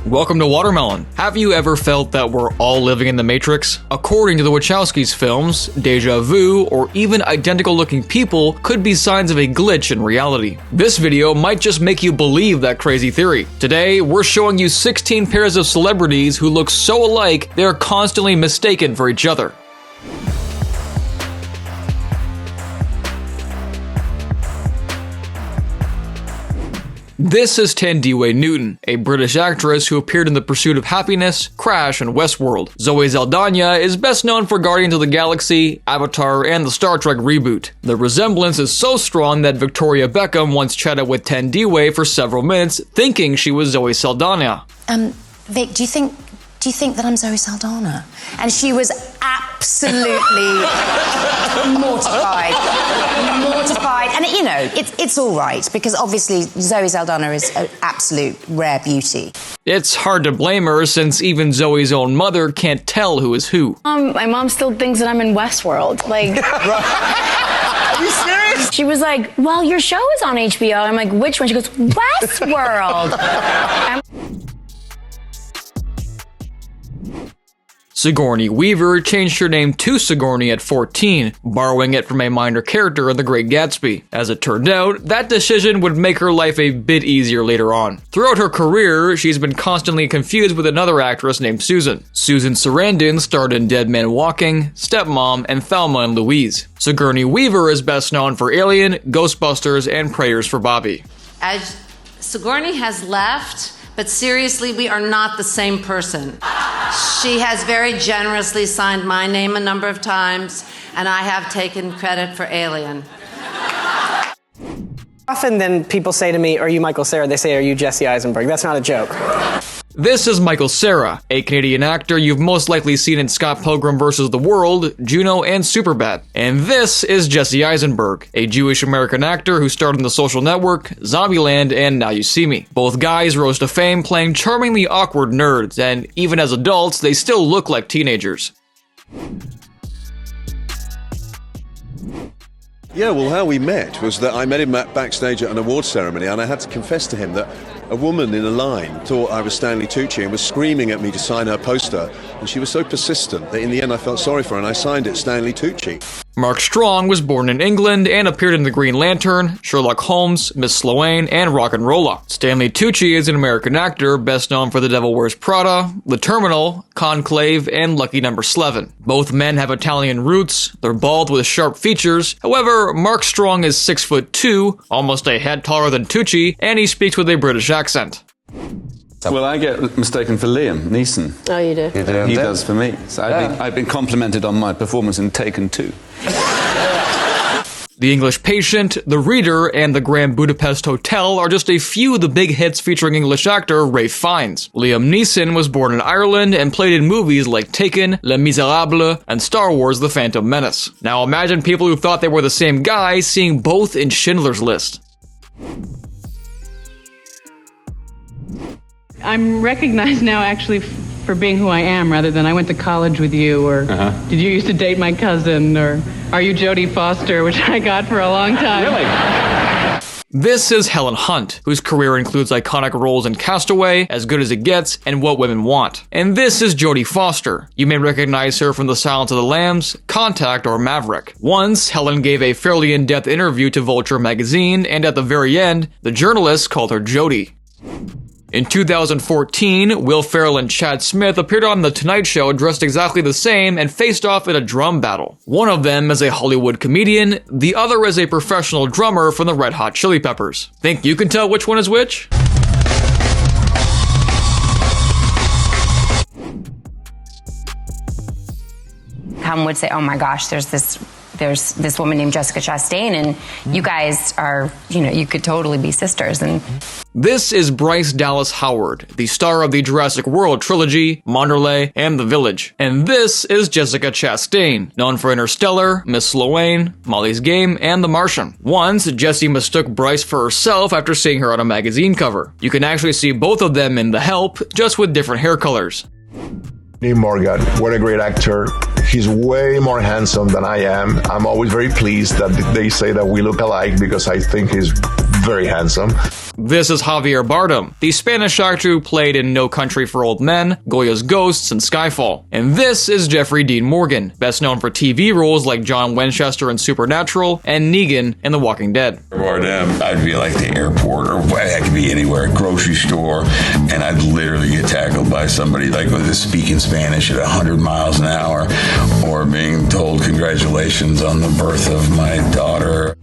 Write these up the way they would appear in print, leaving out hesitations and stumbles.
Welcome to Watermelon. Have you ever felt that we're all living in the Matrix? According to the Wachowskis films, déjà vu or even identical looking people could be signs of a glitch in reality. This video might just make you believe that crazy theory. Today, we're showing you 16 pairs of celebrities who look so alike they are constantly mistaken for each other. This is Thandiwe Newton, a British actress who appeared in The Pursuit of Happiness, Crash, and Westworld. Zoe Saldana is best known for Guardians of the Galaxy, Avatar, and the Star Trek reboot. The resemblance is so strong that Victoria Beckham once chatted with Thandiwe for several minutes, thinking she was Zoe Saldana. Vic, do you think that I'm Zoe Saldana? And she was absolutely mortified. And you know, it's all right, because obviously Zoe Saldana is an absolute rare beauty. It's hard to blame her, since even Zoe's own mother can't tell who is who. My mom still thinks that I'm in Westworld. Like, are you serious? She was like, well, your show is on HBO. I'm like, which one? She goes, Westworld. Sigourney Weaver changed her name to Sigourney at 14, borrowing it from a minor character in The Great Gatsby. As it turned out, that decision would make her life a bit easier later on. Throughout her career, she's been constantly confused with another actress named Susan. Susan Sarandon starred in Dead Man Walking, Stepmom, and Thelma and Louise. Sigourney Weaver is best known for Alien, Ghostbusters, and Prayers for Bobby. As Sigourney has left, but seriously, we are not the same person. She has very generously signed my name a number of times, and I have taken credit for Alien. Often then people say to me, are you Michael Cera? They say, are you Jesse Eisenberg? That's not a joke. This is Michael Cera, a Canadian actor you've most likely seen in Scott Pilgrim vs. the World, Juno, and Superbad. And this is Jesse Eisenberg, a Jewish-American actor who starred in The Social Network, Zombieland, and Now You See Me. Both guys rose to fame playing charmingly awkward nerds, and even as adults, they still look like teenagers. Yeah, well, how we met was that I met him backstage at an awards ceremony, and I had to confess to him that a woman in a line thought I was Stanley Tucci and was screaming at me to sign her poster, and she was so persistent that in the end I felt sorry for her and I signed it Stanley Tucci. Mark Strong was born in England and appeared in The Green Lantern, Sherlock Holmes, Miss Sloane, and Rock'n'Rolla. Stanley Tucci is an American actor best known for The Devil Wears Prada, The Terminal, Conclave, and Lucky Number 11. Both men have Italian roots, they're bald with sharp features. However, Mark Strong is 6'2", almost a head taller than Tucci, and he speaks with a British accent. Well, I get mistaken for Liam Neeson. Oh, you do? He does for me. So I've been complimented on my performance in Taken 2. The English Patient, The Reader, and The Grand Budapest Hotel are just a few of the big hits featuring English actor Ralph Fiennes. Liam Neeson was born in Ireland and played in movies like Taken, Les Miserables, and Star Wars The Phantom Menace. Now imagine people who thought they were the same guy seeing both in Schindler's List. I'm recognized now actually for being who I am, rather than I went to college with you, or did you used to date my cousin, or are you Jodie Foster, which I got for a long time. Really? This is Helen Hunt, whose career includes iconic roles in Castaway, As Good as It Gets, and What Women Want. And this is Jodie Foster. You may recognize her from The Silence of the Lambs, Contact, or Maverick. Once, Helen gave a fairly in-depth interview to Vulture magazine, and at the very end, the journalist called her Jodie. In 2014, Will Ferrell and Chad Smith appeared on The Tonight Show dressed exactly the same and faced off in a drum battle. One of them is a Hollywood comedian, the other is a professional drummer from the Red Hot Chili Peppers. Think you can tell which one is which? Come would say, oh my gosh, there's this woman named Jessica Chastain, and you guys are, you could totally be sisters. And this is Bryce Dallas Howard, the star of the Jurassic World trilogy, Monterey, and The Village. And this is Jessica Chastain, known for Interstellar, Miss Sloane, Molly's Game, and The Martian. Once, Jessie mistook Bryce for herself after seeing her on a magazine cover. You can actually see both of them in The Help, just with different hair colors. Neil Morgan, what a great actor. He's way more handsome than I am. I'm always very pleased that they say that we look alike, because I think he's very handsome. This is Javier Bardem, the Spanish actor who played in No Country for Old Men, Goya's Ghosts, and Skyfall. And this is Jeffrey Dean Morgan, best known for TV roles like John Winchester in Supernatural and Negan in The Walking Dead. Bardem, I'd be like the airport, or I could be anywhere, grocery store, and I'd literally get tackled by somebody like with speaking Spanish at 100 miles an hour, or being told congratulations on the birth of my daughter.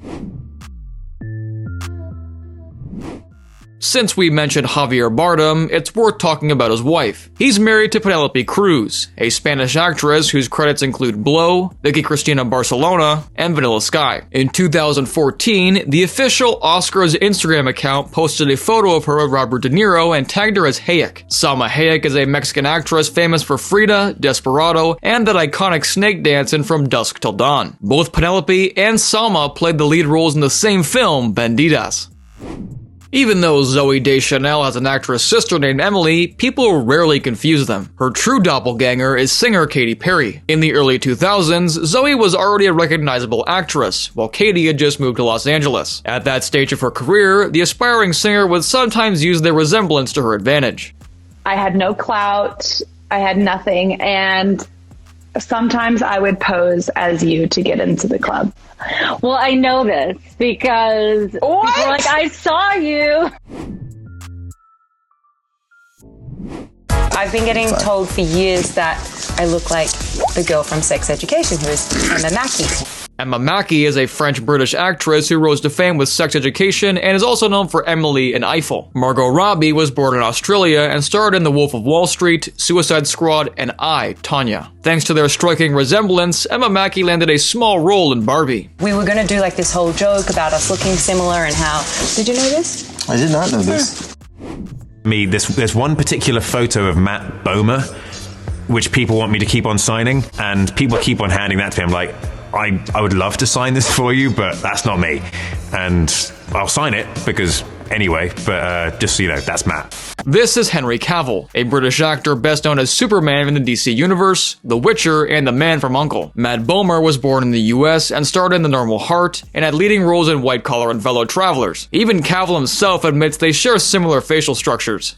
Since we mentioned Javier Bardem, it's worth talking about his wife. He's married to Penelope Cruz, a Spanish actress whose credits include Blow, Vicky Cristina Barcelona, and Vanilla Sky. In 2014, the official Oscars Instagram account posted a photo of her with Robert De Niro and tagged her as Hayek. Salma Hayek is a Mexican actress famous for Frida, Desperado, and that iconic snake dance in From Dusk Till Dawn. Both Penelope and Salma played the lead roles in the same film, Bandidas. Even though Zooey Deschanel has an actress sister named Emily, people rarely confuse them. Her true doppelganger is singer Katy Perry. In the early 2000s, Zooey was already a recognizable actress, while Katy had just moved to Los Angeles. At that stage of her career, the aspiring singer would sometimes use their resemblance to her advantage. I had no clout, I had nothing, and sometimes I would pose as you to get into the club. Well, I know this because people are like, I saw you. I've been getting told for years that I look like the girl from Sex Education, who is Emma Mackey. Emma Mackey is a French-British actress who rose to fame with Sex Education and is also known for Emily in Eiffel. Margot Robbie was born in Australia and starred in The Wolf of Wall Street, Suicide Squad, and I, Tonya. Thanks to their striking resemblance, Emma Mackey landed a small role in Barbie. We were going to do like this whole joke about us looking similar and how... Did you know this? I did not know this. There's one particular photo of Matt Bomer, which people want me to keep on signing, and people keep on handing that to me. I'm like, I would love to sign this for you, but that's not me. And I'll sign it because anyway, but just so you know, that's Matt. This is Henry Cavill, a British actor best known as Superman in the DC Universe, The Witcher, and The Man from U.N.C.L.E. Matt Bomer was born in the US and starred in The Normal Heart and had leading roles in White Collar and Fellow Travelers. Even Cavill himself admits they share similar facial structures.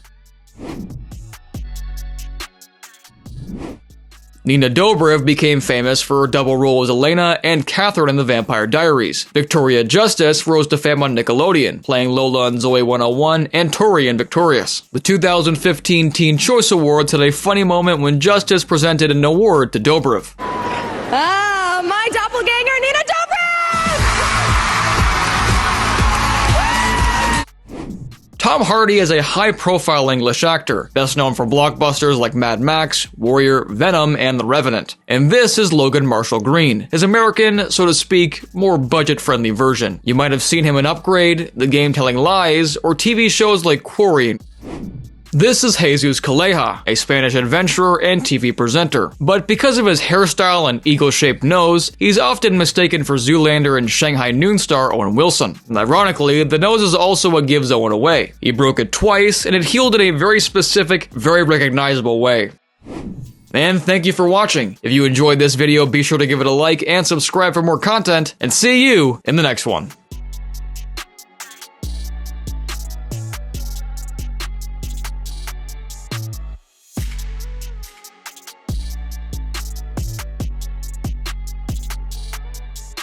Nina Dobrev became famous for her double role as Elena and Catherine in The Vampire Diaries. Victoria Justice rose to fame on Nickelodeon, playing Lola in Zoe 101 and Tori in Victorious. The 2015 Teen Choice Awards had a funny moment when Justice presented an award to Dobrev. Ah, my doppelganger, Nina Dobrev! Tom Hardy is a high-profile English actor, best known for blockbusters like Mad Max, Warrior, Venom, and The Revenant. And this is Logan Marshall Green, his American, so to speak, more budget-friendly version. You might have seen him in Upgrade, The Game Telling Lies, or TV shows like Quarry. This is Jesus Calleja, a Spanish adventurer and TV presenter. But because of his hairstyle and eagle-shaped nose, he's often mistaken for Zoolander and Shanghai Noon star Owen Wilson. And ironically, the nose is also what gives Owen away. He broke it twice, and it healed in a very specific, very recognizable way. And thank you for watching. If you enjoyed this video, be sure to give it a like and subscribe for more content, and see you in the next one.